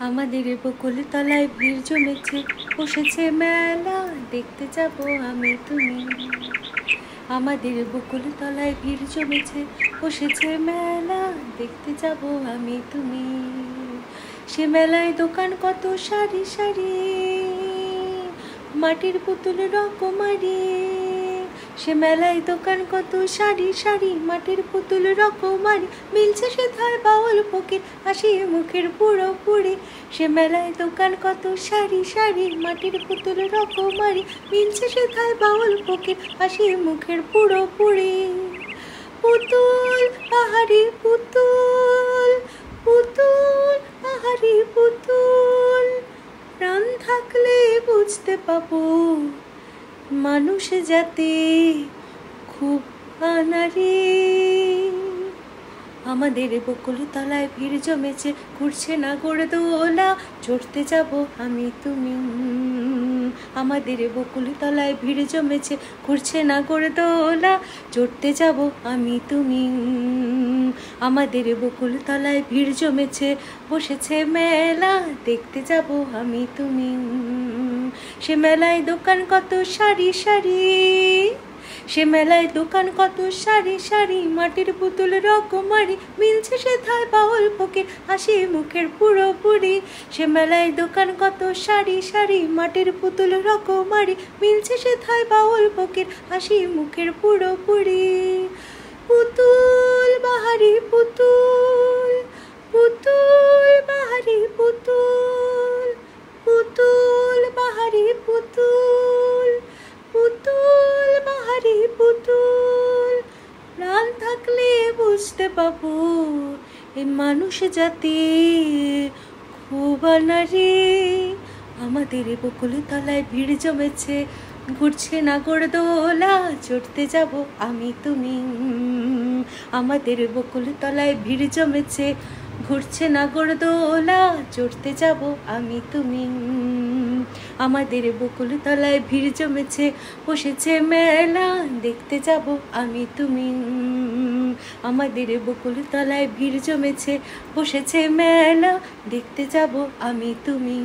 আমাদের বকুল তলায় ভিড় জমেছে, বসেছে মেলা, দেখতে যাব আমি তুমি। আমাদের বকুল তলায় ভিড় জমেছে, বসেছে মেলা, দেখতে যাব আমি তুমি। সে মেলায় দোকান কত সারি সারি, মাটির পুতুল রকমারি। সে মেলায় দোকান কত সারি সারি, মাটির পুতুল রকমারি। মিলছে সেথায় বাউল ফকির, হাসি মুখের পুরো পুরি। সে মেলায় দোকান কত সারি সারি, মাটির পুতুল রকমারি। মিলছে সেথায় বাউল ফকির, হাসি মুখের পুরো পুরি। পুতুল পাহাড়ি পুতুল, পুতুল পাহাড়ি পুতুল, প্রাণ থাকলে বুঝতে পাবো মানুষ জাতি খুব আনাড়ি। আমাদের বকুল তলায় ভিড় জমেছে, ঘুরছে নাগরদোলা, চড়তে যাব আমি তুমি। আমাদের বকুল তলায় ভিড় জমেছে, ঘুরছে নাগরদোলা, চড়তে যাব আমি তুমি। আমাদের বকুল তলায় ভিড় জমেছে, বসেছে মেলা, দেখতে যাব আমি তুমি। সে মেলায় দোকান কত সারি সারি, সে মেলায় দোকান কত সারি সারি, মাটির পুতুল রকমারি। মিলছে সেথায় বাউল ফকির, হাসি মুখের পুরো পুরি। সে মেলায় দোকান কত সারি সারি, মাটির পুতুল রকমারি। মিলছে সেথায় বাউল ফকির, হাসি মুখের পুরো পুরি। পুতুল বাহারি পুতুল, পুতুল বাহারি পুতুল, পুতুল বাহারি পুতুল, পুতুল বাহারি পুতুল, প্রাণ থাকলে বুঝতে পাবো এই মানুষ জাতি খুব আনাড়ি। আমাদের বকুল তলায় ভিড় জমেছে, ঘুরছে নাগরদোলা, চড়তে যাব আমি তুমি। আমাদের বকুল তলায় ভিড় জমেছে, ঘুরছে নাগরদোলা, চড়তে যাব আমি তুমি। আমাদের বকুল তলায় ভিড় জমেছে, বসেছে মেলা, দেখতে যাব আমি তুমি। আমাদের বকুল তলায় ভিড় জমেছে, বসেছে মেলা, দেখতে যাব আমি তুমি।